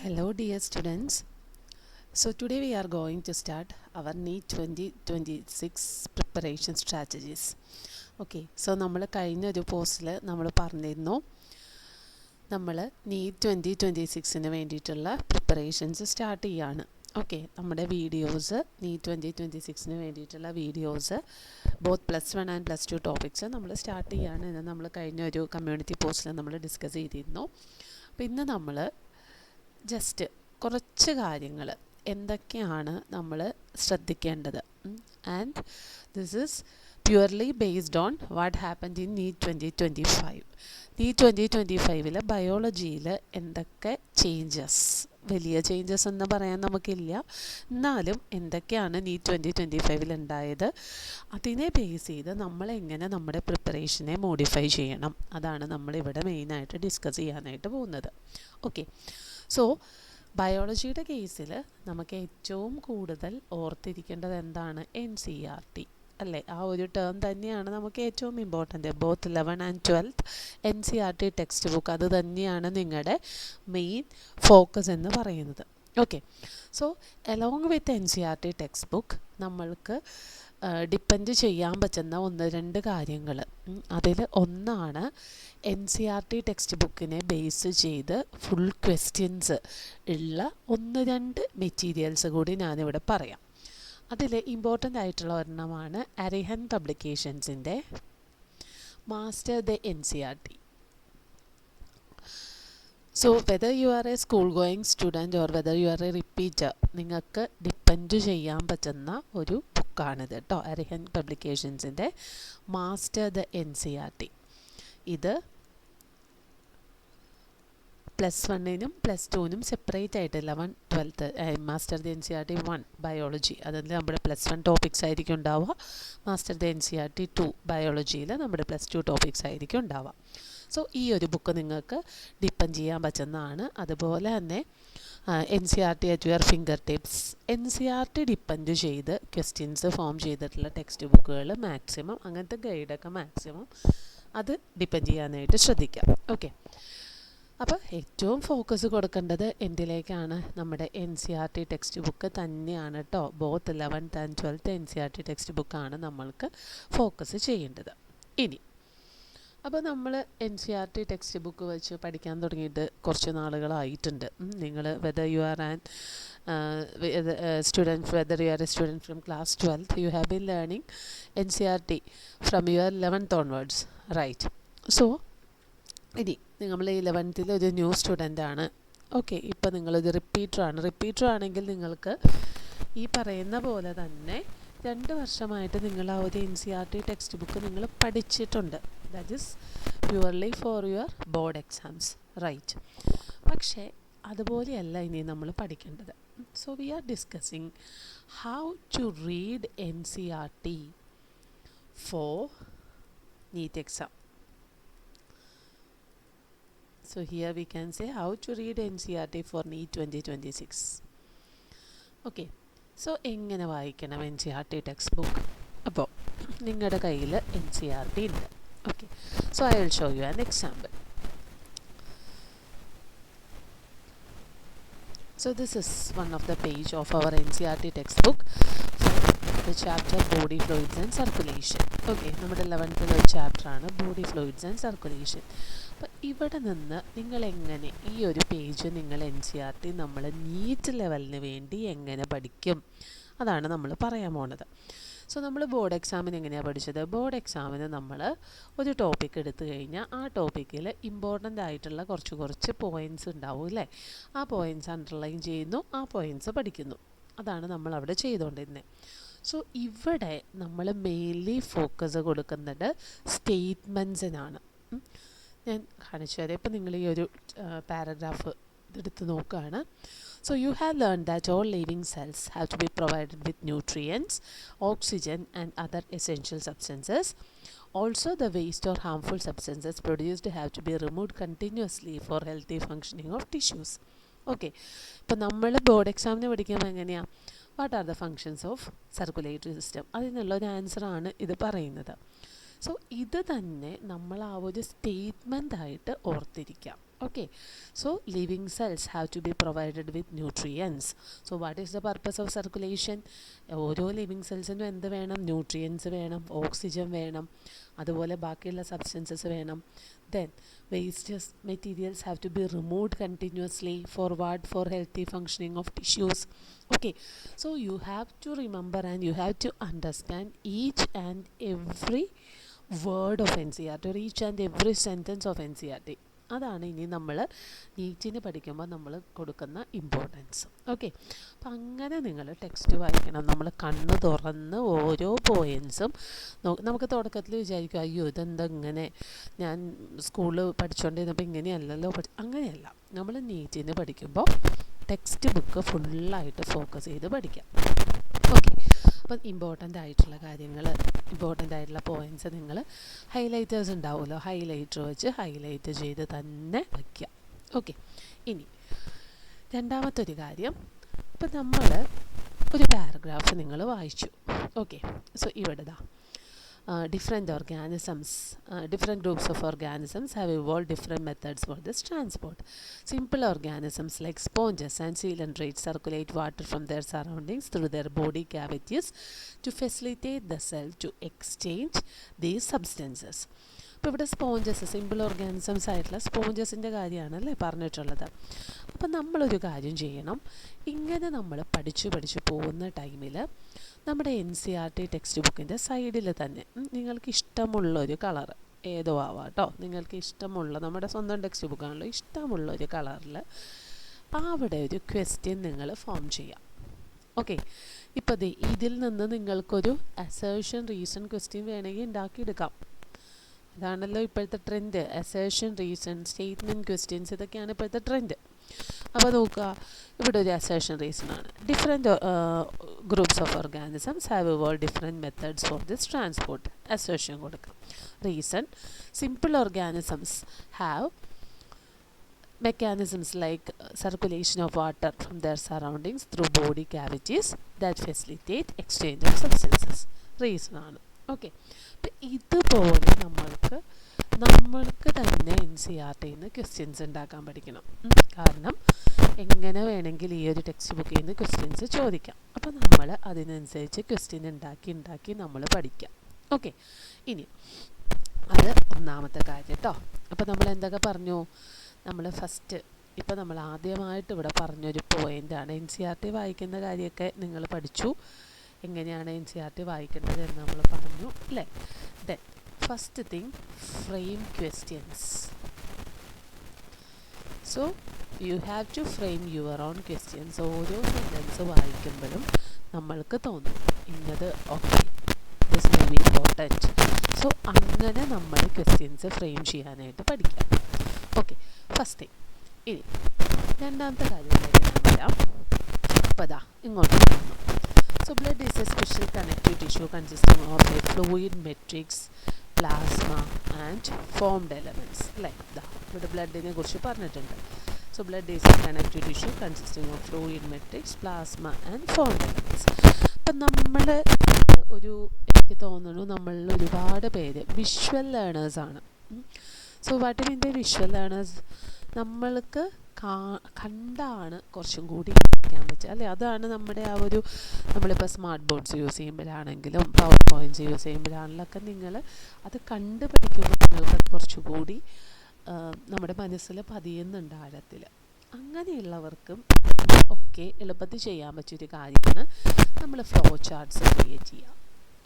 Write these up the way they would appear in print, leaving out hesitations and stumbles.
Hello dear students. So today we are going to start our NEET 2026 preparation strategies. Okay, so നമ്മൾ കഴിഞ്ഞ ഒരു പോസ്റ്റിൽ നമ്മൾ പറഞ്ഞിരുന്നു നമ്മൾ NEET 2026ന് വേണ്ടിയിട്ടുള്ള പ്രിപ്പറേഷൻസ് സ്റ്റാർട്ട് ചെയ്യാണ്. ഓക്കെ, നമ്മുടെ വീഡിയോസ് NEET 2026ന് വേണ്ടിയിട്ടുള്ള വീഡിയോസ് ബോത്ത് +1 ആൻഡ് +2 ടോപ്പിക്സ് നമ്മൾ സ്റ്റാർട്ട് ചെയ്യാണ് എന്ന് നമ്മൾ കഴിഞ്ഞ ഒരു കമ്മ്യൂണിറ്റി പോസ്റ്റിൽ നമ്മൾ ഡിസ്കസ് ചെയ്തിരുന്നു. അപ്പോൾ ഇന്ന് നമ്മൾ ജസ്റ്റ് കുറച്ച് കാര്യങ്ങൾ എന്തൊക്കെയാണ് നമ്മൾ ശ്രദ്ധിക്കേണ്ടത് and this is purely based on what happened in NEET 2025. NEET 2025 ബയോളജിയിൽ എന്തൊക്കെ ചേഞ്ചസ്, വലിയ ചേഞ്ചസ് എന്ന് പറയാൻ നമുക്കില്ല, എന്നാലും എന്തൊക്കെയാണ് NEET 2025 ഉണ്ടായത്, അതിനെ ബേസ് ചെയ്ത് നമ്മളെങ്ങനെ നമ്മുടെ പ്രിപ്പറേഷനെ മോഡിഫൈ ചെയ്യണം, അതാണ് നമ്മളിവിടെ മെയിനായിട്ട് ഡിസ്കസ് ചെയ്യാനായിട്ട് പോകുന്നത്. ഓക്കെ, സോ ബയോളജിയുടെ കേസിൽ നമുക്ക് ഏറ്റവും കൂടുതൽ ഓർത്തിരിക്കേണ്ടത് എന്താണ്? NCERT അല്ലേ? ആ ഒരു ടേം തന്നെയാണ് നമുക്ക് ഏറ്റവും important. Both 11 and 12 NCERT textbook, അത് തന്നെയാണ് നിങ്ങളുടെ മെയിൻ ഫോക്കസ് എന്ന് പറയുന്നത്. Okay, so along with NCERT textbook നമ്മൾക്ക് ഡിപ്പെൻഡ് ചെയ്യാൻ പറ്റുന്ന 1-2 കാര്യങ്ങൾ. അതിൽ ഒന്നാണ് NCERT ടെക്സ്റ്റ് ബുക്കിനെ ബേസ് ചെയ്ത് ഫുൾ ക്വസ്റ്റ്യൻസ് ഉള്ള 1-2 മെറ്റീരിയൽസ് കൂടി ഞാനിവിടെ പറയാം. അതിൽ ഇമ്പോർട്ടൻ്റ് ആയിട്ടുള്ള ഒരെണ്ണമാണ് അരിഹൻ പബ്ലിക്കേഷൻസിൻ്റെ master the NCERT. So whether you are a school going student or whether you are a repeater, നിങ്ങൾക്ക് ഡിപ്പെൻഡ് ചെയ്യാൻ പറ്റുന്ന ഒരു ബുക്കാണിത് കേട്ടോ, അരിഹൻ പബ്ലിക്കേഷൻസിൻ്റെ മാസ്റ്റർ ദ NCERT. ഇത് +1നും +2നും സെപ്പറേറ്റ് ആയിട്ട് 11, 12 മാസ്റ്റർ ദ NCERT 1 ബയോളജി, അതിൽ നമ്മുടെ +1 ടോപ്പിക്സ് ആയിരിക്കും ഉണ്ടാവുക. മാസ്റ്റർ ദ NCERT 2 ബയോളജിയിൽ നമ്മുടെ +2 ടോപ്പിക്സ് ആയിരിക്കും ഉണ്ടാവുക. സോ ഈ ഒരു ബുക്ക് നിങ്ങൾക്ക് ഡിപ്പെൻഡ് ചെയ്യാൻ പറ്റുന്നതാണ്. അതുപോലെ തന്നെ NCERT at your finger tips, NCERT depend ചെയ്ത് ക്വസ്റ്റ്യൻസ് ഫോം ചെയ്തിട്ടുള്ള ടെക്സ്റ്റ് ബുക്കുകൾ മാക്സിമം, അങ്ങനത്തെ ഗൈഡൊക്കെ മാക്സിമം അത് ഡിപ്പെൻഡ് ചെയ്യാനായിട്ട് ശ്രദ്ധിക്കാം. ഓക്കെ, അപ്പോൾ ഏറ്റവും ഫോക്കസ് കൊടുക്കേണ്ടത് എന്തിലേക്കാണ്? നമ്മുടെ NCERT ടെക്സ്റ്റ് ബുക്ക് തന്നെയാണ് കേട്ടോ. Both 11th and 12th NCERT text ബുക്കാണ് നമ്മൾക്ക് ഫോക്കസ് ചെയ്യേണ്ടത്. ഇനി അപ്പോൾ നമ്മൾ NCERT ടെക്സ്റ്റ് ബുക്ക് വെച്ച് പഠിക്കാൻ തുടങ്ങിയിട്ട് കുറച്ച് നാളുകളായിട്ടുണ്ട്. നിങ്ങൾ whether you are an student, whether you are a student from class 12th, you have been learning NCERT from your 11th onwards, right? So ഇനി നമ്മൾ 11th ഒരു ന്യൂ സ്റ്റുഡൻ്റാണ്. ഓക്കെ, ഇപ്പോൾ നിങ്ങളൊരു റിപ്പീറ്റർ ആണെങ്കിൽ നിങ്ങൾക്ക് ഈ പറയുന്ന പോലെ തന്നെ 2 വർഷമായിട്ട് നിങ്ങൾ ആ ഒരു NCERT ടെക്സ്റ്റ് ബുക്ക് നിങ്ങൾ പഠിച്ചിട്ടുണ്ട്. That is purely for your board exams, right? പക്ഷേ അതുപോലെയല്ല ഇനി നമ്മൾ പഠിക്കേണ്ടത്. So we are discussing how to read NCERT for NEET exam. So here we can say how to read NCERT for NEET 2026. Okay, so എങ്ങനെ വായിക്കണം NCERT text book? അപ്പോൾ നിങ്ങളുടെ കയ്യിൽ NCERT ഉണ്ട്. Okay, so I will show you an example. So this is one of the page of our NCERT textbook for the chapter body fluids and circulation. Okay, നമ്മുടെ 11th ഒരു ചാപ്റ്ററാണ് body fluids and circulation. അപ്പോൾ ഇവിടെ നിന്ന് നിങ്ങളെങ്ങനെ ഈ ഒരു page നിങ്ങൾ NCERT നമ്മൾ NEET ലെവലിന് വേണ്ടി എങ്ങനെ പഠിക്കും, അതാണ് നമ്മൾ പറയാൻ പോണത്. സോ നമ്മൾ ബോർഡ് എക്സാമിന് എങ്ങനെയാണ് പഠിച്ചത്? ബോർഡ് എക്സാമിന് നമ്മൾ ഒരു ടോപ്പിക് എടുത്തു കഴിഞ്ഞാൽ ആ ടോപ്പിക്കിൽ ഇമ്പോർട്ടൻ്റ് ആയിട്ടുള്ള കുറച്ച് പോയിൻറ്റ്സ് ഉണ്ടാവും അല്ലേ? ആ പോയിൻറ്റ്സ് അണ്ടർലൈൻ ചെയ്യുന്നു, ആ പോയിൻറ്റ്സ് പഠിക്കുന്നു. അതാണ് നമ്മൾ അവിടെ ചെയ്തുകൊണ്ടിരുന്നത്. സോ ഇവിടെ നമ്മൾ മെയിൻലി ഫോക്കസ് കൊടുക്കുന്നത് സ്റ്റേറ്റ്മെൻറ്റ്സിനാണ്. ഞാൻ കാണിച്ചു തരാം. ഇപ്പം നിങ്ങൾ ഈ ഒരു പാരഗ്രാഫ് ഇതെടുത്ത് നോക്കുകയാണ്. So you have learned that all living cells have to be provided with nutrients, oxygen and other essential substances. Also the waste or harmful substances produced have to be removed continuously for healthy functioning of tissues. Okay, ഇപ്പോൾ നമ്മൾ board എക്സാമിന് പഠിക്കുമ്പോൾ എങ്ങനെയാണ്? What are the functions of circulatory system? അതിനുള്ളൊരു ആൻസറാണ് ഇത് പറയുന്നത്. So ഇത് തന്നെ നമ്മൾ ആ ഒരു സ്റ്റേറ്റ്മെൻ്റ് ആയിട്ട് ഓർത്തിരിക്കാം. Okay, so living cells have to be provided with nutrients. So what is the purpose of circulation? ഓരോ ലിവിങ് സെൽസിനും എന്ത് വേണം? ന്യൂട്രിയൻസ് വേണം, ഓക്സിജൻ വേണം, അതുപോലെ ബാക്കിയുള്ള സബ്സ്റ്റൻസസ് വേണം. Then waste materials have to be removed continuously for what? For healthy functioning of tissues. Okay, so you have to remember and you have to understand each and every word of NCERT or each and every sentence of NCERT. അതാണ് ഇനി നമ്മൾ നീറ്റിന് പഠിക്കുമ്പോൾ നമ്മൾ കൊടുക്കുന്ന importance. Okay, അപ്പം അങ്ങനെ നിങ്ങൾ text വായിക്കണം. നമ്മൾ കണ്ണ് തുറന്ന് ഓരോ പോയിൻസും നമുക്ക് തുടക്കത്തിൽ വിചാരിക്കും, അയ്യോ ഇതെന്താ ഇങ്ങനെ, ഞാൻ സ്കൂളിൽ പഠിച്ചുകൊണ്ടിരുന്നപ്പോൾ ഇങ്ങനെയല്ലല്ലോ അങ്ങനെയല്ല. നമ്മൾ നീറ്റിന് പഠിക്കുമ്പോൾ ടെക്സ്റ്റ് ബുക്ക് ഫുള്ളായിട്ട് ഫോക്കസ് ചെയ്ത് പഠിക്കാം. ഓക്കെ, അപ്പം ഇമ്പോർട്ടൻ്റ് ആയിട്ടുള്ള കാര്യങ്ങൾ, ഇമ്പോർട്ടൻ്റ് ആയിട്ടുള്ള പോയിൻറ്റ്സ് നിങ്ങൾ ഹൈലൈറ്റേഴ്സ് ഉണ്ടാവുമല്ലോ, ഹൈലൈറ്റർ വെച്ച് ഹൈലൈറ്റ് ചെയ്ത് തന്നെ വയ്ക്കുക. ഓക്കെ, ഇനി രണ്ടാമത്തൊരു കാര്യം, ഇപ്പം നമ്മൾ ഒരു പാരഗ്രാഫ് നിങ്ങൾ വായിച്ചു. ഓക്കെ, സോ ഇവിടെ different groups of organisms have evolved different methods for this transport. Simple organisms like sponges and coelenterates circulate water from their surroundings through their body cavities to facilitate the cell to exchange these substances. ഇപ്പോൾ ഇവിടെ sponges, simple organisms ആയിട്ടുള്ള സ്പോഞ്ചസിൻ്റെ കാര്യമാണല്ലേ പറഞ്ഞിട്ടുള്ളത്. അപ്പം നമ്മളൊരു കാര്യം ചെയ്യണം, ഇങ്ങനെ നമ്മൾ പഠിച്ചു പോകുന്ന ടൈമിൽ നമ്മുടെ NCERT ടെക്സ്റ്റ് ബുക്കിൻ്റെ സൈഡിൽ തന്നെ നിങ്ങൾക്ക് ഇഷ്ടമുള്ളൊരു കളർ ഏതോ ആവാം കേട്ടോ, നിങ്ങൾക്ക് ഇഷ്ടമുള്ള, നമ്മുടെ സ്വന്തം ടെക്സ്റ്റ് ബുക്കാണല്ലോ, ഇഷ്ടമുള്ളൊരു കളറിൽ അവിടെ ഒരു ക്വസ്റ്റ്യൻ നിങ്ങൾ ഫോം ചെയ്യാം. ഓക്കെ, ഇപ്പോൾ ഇതിൽ നിന്ന് നിങ്ങൾക്കൊരു അസേർഷൻ റീസൺ ക്വസ്റ്റ്യൻ വേണമെങ്കിൽ ഉണ്ടാക്കിയെടുക്കാം. അതാണല്ലോ ഇപ്പോഴത്തെ trend, assertion reason statement questions, ഇതൊക്കെയാണ് ഇപ്പോഴത്തെ ട്രെൻഡ്. അപ്പോൾ നോക്കുക, ഇവിടെ ഒരു അസേർഷൻ റീസൺ ആണ്. Different groups of organisms have evolve different methods for this transport. Assertion കൊടുക്കാം. Reason, simple organisms have mechanisms like circulation of water from their surroundings through body cavities that facilitate exchange of substances. Reason ആണ്. Okay, അപ്പം ഇതുപോലെ നമ്മൾക്ക് തന്നെ NCERTന്ന് questions ഉണ്ടാക്കാൻ പഠിക്കണം. കാരണം എങ്ങനെ വേണമെങ്കിൽ ഈ ഒരു ടെക്സ്റ്റ് ബുക്കിൽ നിന്ന് ക്വസ്റ്റ്യൻസ് ചോദിക്കാം. അപ്പോൾ നമ്മൾ അതിനനുസരിച്ച് ക്വസ്റ്റ്യൻ ഉണ്ടാക്കി നമ്മൾ പഠിക്കാം. ഓക്കെ, ഇനി അത് ഒന്നാമത്തെ കാര്യം കേട്ടോ. അപ്പോൾ നമ്മൾ എന്തൊക്കെ പറഞ്ഞു? നമ്മൾ ഫസ്റ്റ് ഇപ്പോൾ നമ്മൾ ആദ്യമായിട്ട് ഇവിടെ പറഞ്ഞൊരു പോയിൻ്റാണ്, NCERT വായിക്കുന്ന കാര്യമൊക്കെ നിങ്ങൾ പഠിച്ചു, എങ്ങനെയാണ് NCERT വായിക്കേണ്ടത് എന്ന് നമ്മൾ പറഞ്ഞു അല്ലേ. Then first thing, frame questions. So you have to frame your own questions. ഓരോ സെൻറ്റൻസ് വായിക്കുമ്പോഴും നമ്മൾക്ക് തോന്നും ഇന്നത് okay, this may be important. So അങ്ങനെ നമ്മൾ ക്വസ്റ്റ്യൻസ് ഫ്രെയിം ചെയ്യാനായിട്ട് പഠിക്കാം. Okay, first thing. ഇനി രണ്ടാമത്തെ കാര്യത്തിലേക്ക് ഞാൻ വരാം. അപ്പോൾ അതാ ഇങ്ങോട്ട് വന്നു. So blood is a special connective tissue consisting of a fluid matrix, plasma and formed elements. Like that. ഇവിടെ ബ്ലഡിനെ കുറിച്ച് പറഞ്ഞിട്ടുണ്ട്. So blood is a connective tissue consisting of fluid matrix, plasma and formed elements. അപ്പം നമ്മൾ എനിക്ക് തോന്നുന്നു നമ്മളിൽ ഒരുപാട് പേര് വിഷ്വൽ ലേണേഴ്സാണ്. So what mean by visual learners? നമ്മൾക്ക് കണ്ടാണ് കുറച്ചും കൂടി പഠിക്കാൻ പറ്റുക അല്ലേ. അതാണ് നമ്മുടെ ആ ഒരു, നമ്മളിപ്പോൾ സ്മാർട്ട് ബോർഡ്സ് യൂസ് ചെയ്യുമ്പോഴാണെങ്കിലും പവർ പോയിൻറ്റ്സ് യൂസ് ചെയ്യുമ്പോഴാണെങ്കിലൊക്കെ നിങ്ങൾ അത് കണ്ട് പഠിക്കുമ്പോൾ നിങ്ങൾക്ക് കുറച്ചുകൂടി നമ്മുടെ മനസ്സിൽ പതിയുന്നുണ്ട് ആഴത്തിൽ. അങ്ങനെയുള്ളവർക്കും ഒക്കെ എളുപ്പത്തിൽ ചെയ്യാൻ പറ്റിയൊരു കാര്യമാണ് നമ്മൾ ഫ്ലോ ചാർട്ട്സ് ക്രിയേറ്റ് ചെയ്യുക.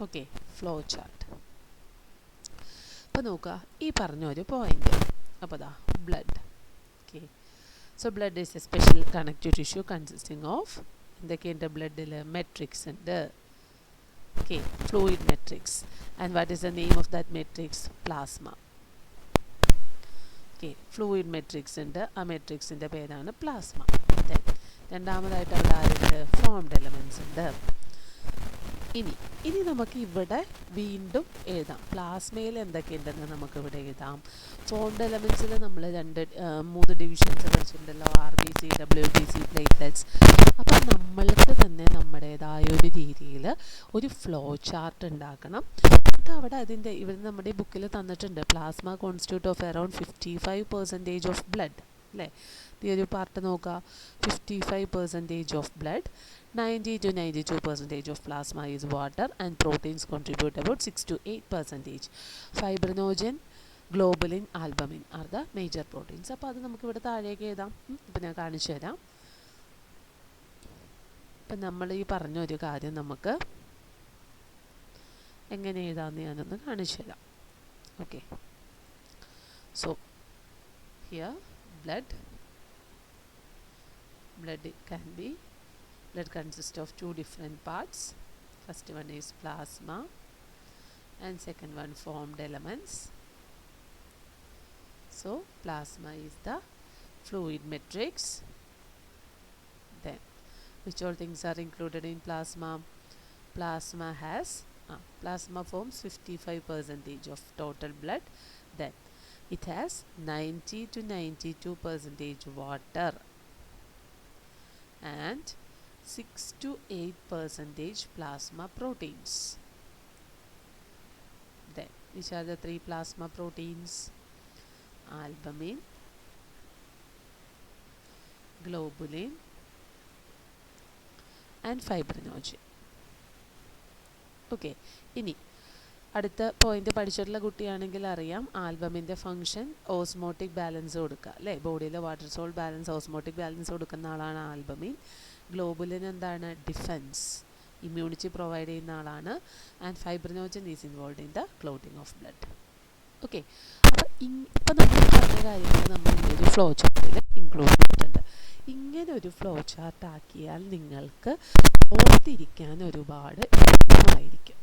Okay, flow chart. അപ്പോൾ നോക്കുക, ഈ പറഞ്ഞൊരു പോയിൻ്റ്. അപ്പോൾ അതാ blood. Okay, so blood is a special connective tissue consisting of എന്തൊക്കെയുണ്ട് ബ്ലഡിൽ? മെട്രിക്സ് ഉണ്ട്. Okay, fluid matrix. And what is the name of that matrix? Plasma. Okay, fluid matrix ഉണ്ട്, ആ മെട്രിക്സിൻ്റെ പേരാണ് പ്ലാസ്മ. രണ്ടാമതായിട്ട് അവിടെ ആരുണ്ട്? ഫോംഡ് എലമെൻറ്റ്സ് ഉണ്ട്. ഇനി നമുക്ക് ഇവിടെ വീണ്ടും എഴുതാം. പ്ലാസ്മയിൽ എന്തൊക്കെയുണ്ടെന്ന് നമുക്ക് ഇവിടെ എഴുതാം. ഫോംഡ് എലമെൻറ്റ്സിൽ നമ്മൾ 3 ഡിവിഷൻസ് പഠിച്ചിട്ടുണ്ടല്ലോ, RBC, WBC, പ്ലേറ്റ്ലെറ്റ്സ്. അപ്പം നമ്മൾക്ക് തന്നെ നമ്മുടേതായ ഒരു രീതിയിൽ ഒരു ഫ്ലോ ചാർട്ട് ഉണ്ടാക്കണം. അവിടെ ഇവിടെ നമ്മുടെ ബുക്കിൽ തന്നിട്ടുണ്ട്, plasma constitute of around 55% of blood. അല്ലേ? ഈ ഒരു പാർട്ട് നോക്കുക. 55% of blood, 90 to 92% of plasma is water, and proteins contribute about 6 to 8%. Fibrinogen, globulin, albumin are the major proteins. അപ്പോൾ അത് നമുക്ക് ഇവിടെ താഴേക്ക് എഴുതാം. ഇപ്പം ഞാൻ കാണിച്ചു തരാം. ഇപ്പം നമ്മൾ ഈ പറഞ്ഞ ഒരു കാര്യം നമുക്ക് എങ്ങനെ എഴുതാമെന്ന് ഞാനൊന്ന് കാണിച്ചു തരാം. Okay, so here blood consists of two different parts. First one is plasma and second one formed elements. So plasma is the fluid matrix. Then which all things are included in plasma? Plasma forms 55% of total blood. Then it has 90 to 92% water and 6 to 8% plasma proteins. Then which are the three plasma proteins? Albumin, globulin and fibrinogen. Okay, ഇനി അടുത്ത point പഠിച്ചിട്ടുള്ള കുട്ടിയാണെങ്കിൽ അറിയാം, ആൽബമിൻ്റെ function osmotic balance കൊടുക്കുക അല്ലേ? ബോഡിയിലെ water salt balance, osmotic balance കൊടുക്കുന്ന ആളാണ് albumin. Globulin എന്താണ്? ഡിഫെൻസ്, ഇമ്മ്യൂണിറ്റി പ്രൊവൈഡ് ചെയ്യുന്ന ആളാണ്. And fibrinogen is involve in the clotting of blood. Okay, അപ്പോൾ ഇപ്പം നമ്മൾ പറഞ്ഞ കാര്യങ്ങൾ നമ്മൾ ഈ ഒരു ഫ്ലോ ചാർട്ടിൽ ഇൻക്ലൂഡ് ചെയ്തിട്ടുണ്ട്. ഇങ്ങനെ ഒരു ഫ്ലോ ചാർട്ട് ആക്കിയാൽ നിങ്ങൾക്ക് ഓർത്തിരിക്കാൻ ഒരുപാട് എളുപ്പമായിരിക്കും.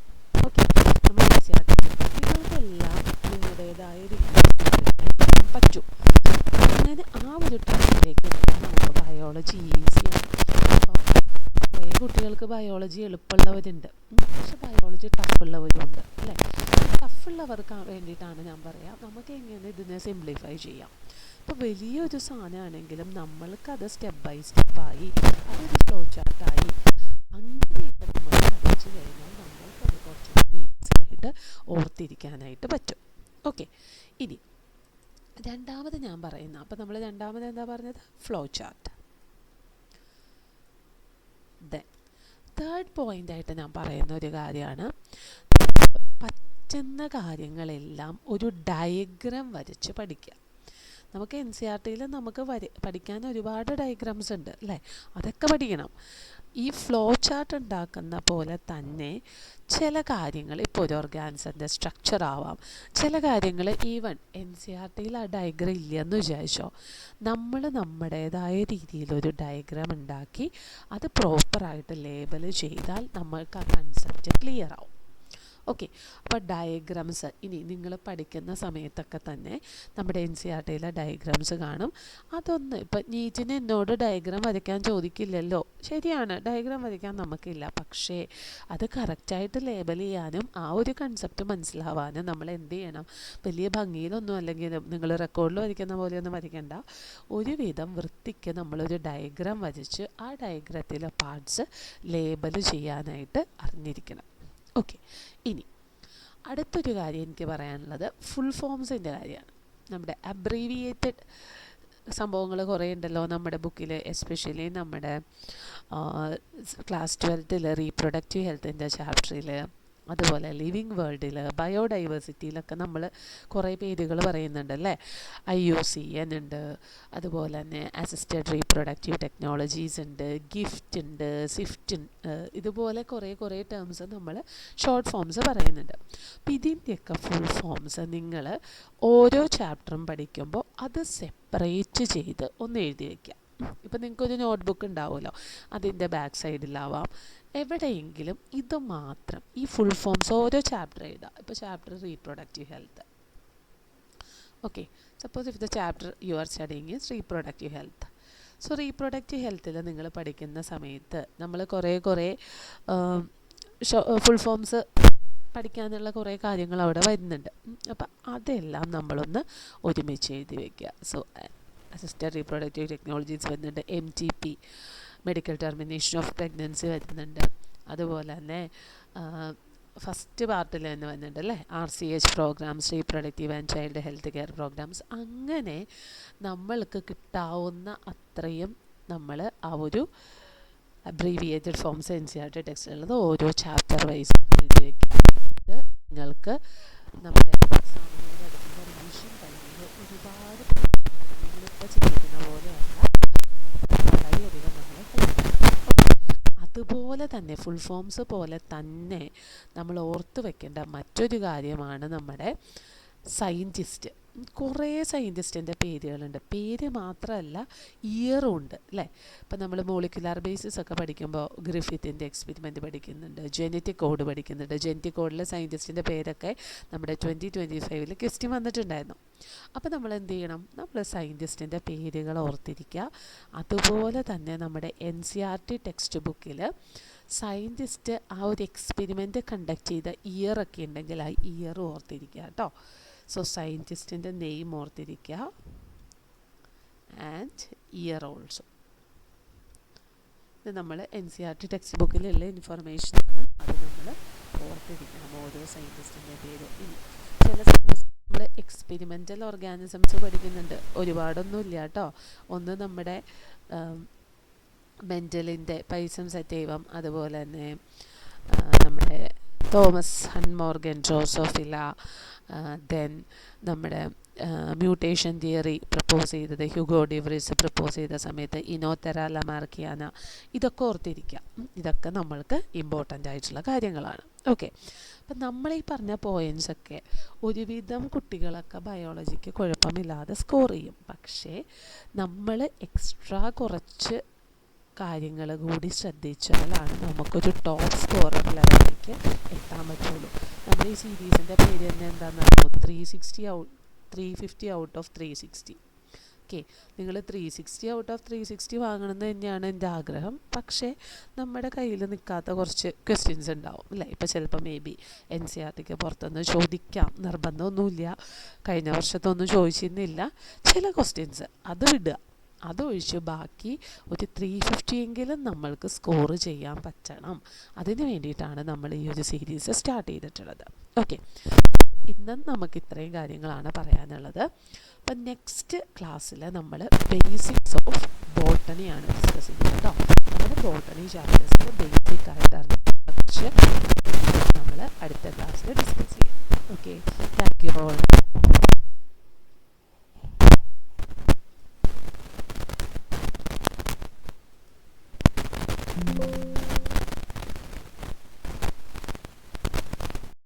ഓക്കെ, നമ്മൾ നിങ്ങൾക്കെല്ലാം നിങ്ങളുടേതായ രീതിയിൽ പറ്റും. അങ്ങനെ ആ ഒരു ടൈമിലേക്ക് നമുക്ക് ബയോളജി ഈസിയാണ്. അപ്പോൾ കുറേ കുട്ടികൾക്ക് ബയോളജി എളുപ്പമുള്ളവരുണ്ട്, പക്ഷെ ബയോളജി ടഫുള്ളവരുണ്ട് അല്ലേ? ടഫുള്ളവർക്ക് വേണ്ടിയിട്ടാണ് ഞാൻ പറയാം നമുക്ക് എങ്ങനെ ഇതിനെ സിംപ്ലിഫൈ ചെയ്യാം. ഇപ്പോൾ വലിയൊരു സാധനമാണെങ്കിലും നമ്മൾക്കത് സ്റ്റെപ്പ് ബൈ സ്റ്റെപ്പായി അതൊരു ഫ്ലോ ചാർട്ടായി അങ്ങനെയൊക്കെ നമ്മൾ പഠിച്ചു കഴിഞ്ഞാൽ നമ്മൾക്കത് കുറച്ചുകൂടി ഈസി ആയിട്ട് ഓർത്തിരിക്കാനായിട്ട് പറ്റും. ഓക്കെ, ഇനി രണ്ടാമത് ഞാൻ പറയുന്ന, അപ്പോൾ നമ്മൾ രണ്ടാമത് എന്താ പറഞ്ഞത്? Flow chart. ദെൻ തേർഡ് പോയിൻ്റായിട്ട് ഞാൻ പറയുന്ന ഒരു കാര്യമാണ്, പറ്റുന്ന കാര്യങ്ങളെല്ലാം ഒരു ഡയഗ്രാം വരച്ച് പഠിക്കുക. നമുക്ക് NCERT-യിൽ നമുക്ക് പഠിക്കാൻ ഒരുപാട് ഡയഗ്രാംസ് ഉണ്ട് അല്ലേ? അതൊക്കെ പഠിക്കണം. ഈ ഫ്ലോ ചാർട്ട് ഉണ്ടാക്കുന്ന പോലെ തന്നെ ചില കാര്യങ്ങൾ, ഇപ്പോൾ ഒരു ഓർഗാനിസത്തിൻ്റെ സ്ട്രക്ചർ ആവാം, ചില കാര്യങ്ങൾ ഈവൻ NCERT-യിൽ ആ ഡയഗ്രാം ഇല്ലയെന്ന് വിചാരിച്ചോ, നമ്മൾ നമ്മുടേതായ രീതിയിലൊരു ഡയഗ്രാം ഉണ്ടാക്കി അത് പ്രോപ്പറായിട്ട് ലേബൽ ചെയ്താൽ നമ്മൾക്ക് ആ കൺസെപ്റ്റ് ക്ലിയർ ആവും. ഓക്കെ, അപ്പോൾ ഡയഗ്രാംസ് ഇനി നിങ്ങൾ പഠിക്കുന്ന സമയത്തൊക്കെ തന്നെ നമ്മുടെ NCERT-യിലെ ഡയഗ്രാംസ് കാണും. അതൊന്ന് ഇപ്പം നീറ്റിന് എന്നോട് ഡയഗ്രാം വരയ്ക്കാൻ ചോദിക്കില്ലല്ലോ, ശരിയാണ്, ഡയഗ്രാം വരയ്ക്കാൻ നമുക്കില്ല. പക്ഷേ അത് കറക്റ്റായിട്ട് ലേബൽ ചെയ്യാനും ആ ഒരു കൺസെപ്റ്റ് മനസ്സിലാവാനും നമ്മൾ എന്ത് ചെയ്യണം? വലിയ ഭംഗിയിലൊന്നും അല്ലെങ്കിലും നിങ്ങൾ റെക്കോർഡിൽ വരയ്ക്കുന്ന പോലെയൊന്നും വരയ്ക്കേണ്ട, ഒരുവിധം വൃത്തിക്ക് നമ്മളൊരു ഡയഗ്രാം വരച്ച് ആ ഡയഗ്രത്തിലെ പാർട്സ് ലേബൽ ചെയ്യാനായിട്ട് അറിഞ്ഞിരിക്കണം. ഓക്കെ, ഇനി അടുത്തൊരു കാര്യം എനിക്ക് പറയാനുള്ളത് ഫുൾ ഫോംസിൻ്റെ കാര്യമാണ്. നമ്മുടെ അബ്രീവിയേറ്റഡ് സംഭവങ്ങൾ കുറേ ഉണ്ടല്ലോ നമ്മുടെ ബുക്കിൽ, എസ്പെഷ്യലി നമ്മുടെ ക്ലാസ് 12 റീപ്രൊഡക്റ്റീവ് ഹെൽത്തിൻ്റെ ചാപ്റ്ററിൽ, അതുപോലെ ലിവിങ് വേൾഡിൽ, ബയോഡൈവേഴ്സിറ്റിയിലൊക്കെ നമ്മൾ കുറേ പേരുകൾ പറയുന്നുണ്ടല്ലേ. IUCN ഉണ്ട്, അതുപോലെ തന്നെ അസിസ്റ്റഡ് റീപ്രൊഡക്റ്റീവ് ടെക്നോളജീസ് ഉണ്ട്, ഗിഫ്റ്റ് ഉണ്ട്, സ്വിഫ്റ്റ്, ഇതുപോലെ കുറേ ടേംസ് നമ്മൾ ഷോർട്ട് ഫോംസ് പറയുന്നുണ്ട്. അപ്പം ഇതിൻ്റെയൊക്കെ ഫുൾ ഫോംസ് നിങ്ങൾ ഓരോ ചാപ്റ്ററും പഠിക്കുമ്പോൾ അത് സെപ്പറേറ്റ് ചെയ്ത് ഒന്ന് എഴുതി വയ്ക്കുക. ഇപ്പം നിങ്ങൾക്കൊരു നോട്ട്ബുക്ക് ഉണ്ടാവുമല്ലോ, അതിൻ്റെ ബാക്ക് സൈഡിലാവാം എവിടെയെങ്കിലും ഇത് മാത്രം ഈ ഫുൾ ഫോംസ് ഓരോ ചാപ്റ്റർ എഴുതാം. ഇപ്പോൾ chapter reproductive health. Okay, suppose if the chapter you are studying is reproductive health. So reproductive ഹെൽത്തിൽ നിങ്ങൾ പഠിക്കുന്ന സമയത്ത് നമ്മൾ കുറേ ഫുൾ ഫോംസ് പഠിക്കാനുള്ള കുറേ കാര്യങ്ങൾ അവിടെ വരുന്നുണ്ട്. അപ്പം അതെല്ലാം നമ്മളൊന്ന് ഒരുമിച്ച് എഴുതി വയ്ക്കുക. സോ അസിസ്റ്റഡ് റീപ്രൊഡക്റ്റീവ് ടെക്നോളജീസ് വരുന്നുണ്ട്, MTP medical termination of pregnancy വരുന്നുണ്ട്, അതുപോലെ തന്നെ ഫസ്റ്റ് പാർട്ടിൽ തന്നെ വന്നിട്ടുണ്ട് അല്ലേ, RCH programmes, reproductive and child health care programmes. അങ്ങനെ നമ്മൾക്ക് കിട്ടാവുന്ന അത്രയും നമ്മൾ ആ ഒരു അബ്രീവിയേറ്റഡ് ഫോംസ് NCERT ടെക്സ്റ്റിലുള്ളത് ഓരോ ചാപ്റ്റർ വൈസ് എഴുതി വയ്ക്കും. ഇത് നിങ്ങൾക്ക് നമ്മുടെ എക്സാമിനോട് അടുക്കുന്ന റിവിഷൻ ടൈമിൽ ഒരുപാട് നിങ്ങളിപ്പോൾ ചിന്തിക്കുന്ന പോലെയല്ല, വളരെയധികം നമ്മളെ അതുപോലെ തന്നെ ഫുൾ ഫോംസ് പോലെ തന്നെ നമ്മൾ ഓർത്ത് വെക്കേണ്ട മറ്റൊരു കാര്യമാണ് നമ്മുടെ സയൻറ്റിസ്റ്റ്. കുറേ സയൻറ്റിസ്റ്റിൻ്റെ പേരുകളുണ്ട്. പേര് മാത്രമല്ല, ഇയറും ഉണ്ട് അല്ലേ. ഇപ്പം നമ്മൾ മോളിക്കുലാർ ബേസിസ് ഒക്കെ പഠിക്കുമ്പോൾ ഗ്രിഫിത്തിൻ്റെ എക്സ്പെരിമെൻറ്റ് പഠിക്കുന്നുണ്ട്, ജെനറ്റിക് കോഡ് പഠിക്കുന്നുണ്ട്. ജെനറ്റിക് കോഡിലെ സയൻറ്റിസ്റ്റിൻ്റെ പേരൊക്കെ നമ്മുടെ 2025 ക്വസ്റ്റ്യൻ വന്നിട്ടുണ്ടായിരുന്നു. അപ്പോൾ നമ്മൾ എന്ത് ചെയ്യണം, നമ്മൾ സയൻറ്റിസ്റ്റിൻ്റെ പേരുകൾ ഓർത്തിരിക്കുക. അതുപോലെ തന്നെ നമ്മുടെ NCERT ടെക്സ്റ്റ് ബുക്കിൽ സയൻറ്റിസ്റ്റ് ആ ഒരു എക്സ്പെരിമെൻറ്റ് കണ്ടക്ട് ചെയ്ത ഇയറൊക്കെ ഉണ്ടെങ്കിൽ ആ ഇയർ ഓർത്തിരിക്കുക കേട്ടോ. സോ സയൻറ്റിസ്റ്റിൻ്റെ നെയിം ഓർത്തിരിക്കുക ആൻഡ് ഇയർ ഓൾസോ. ഇത് നമ്മൾ NCERT ടെക്സ്റ്റ് ബുക്കിലുള്ള ഇൻഫർമേഷനാണ്, അത് നമ്മൾ ഓർത്തിരിക്കണം ഓരോ സയൻറ്റിസ്റ്റിൻ്റെ പേര്. ഇനി ചില സയൻറ്റിസ്റ്റ് നമ്മൾ എക്സ്പെരിമെൻ്റൽ ഓർഗാനിസംസ് പഠിക്കുന്നുണ്ട്, ഒരുപാടൊന്നുമില്ല കേട്ടോ. ഒന്ന് നമ്മുടെ മെൻ്റലിൻ്റെ പൈസം സെറ്റൈവം, അതുപോലെ തന്നെ നമ്മുടെ തോമസ് ഹൺമോർഗൻ ഡ്രോസോഫില, ദെൻ നമ്മുടെ മ്യൂട്ടേഷൻ തിയറി പ്രപ്പോസ് ചെയ്തത് ഹ്യൂഗോ ഡിവ്രീസ് പ്രപ്പോസ് ചെയ്ത സമയത്ത് ഇനോതെറ ലമാർക്കിയാന, ഇതൊക്കെ ഓർത്തിരിക്കുക. ഇതൊക്കെ നമ്മൾക്ക് ഇമ്പോർട്ടൻ്റ് ആയിട്ടുള്ള കാര്യങ്ങളാണ്. ഓക്കെ, അപ്പം നമ്മളീ പറഞ്ഞ പോയിൻറ്റ്സൊക്കെ ഒരുവിധം കുട്ടികളൊക്കെ ബയോളജിക്ക് കുഴപ്പമില്ലാതെ സ്കോർ ചെയ്യും. പക്ഷേ നമ്മൾ എക്സ്ട്രാ കുറച്ച് കാര്യങ്ങൾ കൂടി ശ്രദ്ധിച്ചാലാണ് നമുക്കൊരു ടോപ്പ് സ്കോറർ ലെവലിലേക്ക് എത്താൻ പറ്റുള്ളൂ. നമ്മുടെ ഈ സീരീസിൻ്റെ പേര് തന്നെ എന്താണെന്നറിയോ, 350 ഔട്ട് ഓഫ് 360. ഓക്കെ, നിങ്ങൾ 360 ഔട്ട് ഓഫ് 360 വാങ്ങണമെന്ന് തന്നെയാണ് എൻ്റെ ആഗ്രഹം. പക്ഷേ നമ്മുടെ കയ്യിൽ നിൽക്കാത്ത കുറച്ച് ക്വസ്റ്റ്യൻസ് ഉണ്ടാവും അല്ലേ. ഇപ്പോൾ ചിലപ്പോൾ മേ ബി NCERTക്ക് പുറത്തുനിന്ന് ചോദിക്കാം, നിർബന്ധമൊന്നുമില്ല. കഴിഞ്ഞ വർഷത്തൊന്നും ചോദിച്ചിരുന്നില്ല. ചില ക്വസ്റ്റ്യൻസ് അത് വിടുക, അതൊഴിച്ച് ബാക്കി ഒരു 350 എങ്കിലും നമ്മൾക്ക് സ്കോർ ചെയ്യാൻ പറ്റണം. അതിന് വേണ്ടിയിട്ടാണ് നമ്മൾ ഈ ഒരു സീരീസ് സ്റ്റാർട്ട് ചെയ്തിട്ടുള്ളത്. ഓക്കെ, ഇന്ന് നമുക്ക് ഇത്രയും കാര്യങ്ങളാണ് പറയാനുള്ളത്. അപ്പം നെക്സ്റ്റ് ക്ലാസ്സിൽ നമ്മൾ ബേസിക്സ് ഓഫ് ബോട്ടണിയാണ് ഡിസ്കസ് ചെയ്യുന്നത് കേട്ടോ. നമ്മുടെ ബോട്ടണി ചാപ്റ്റേഴ്സിൽ ബേസിക് ആയിട്ട് അറിഞ്ഞ നമ്മൾ അടുത്ത ക്ലാസ്സിൽ ഡിസ്കസ് ചെയ്യാം. Okay, thank you all.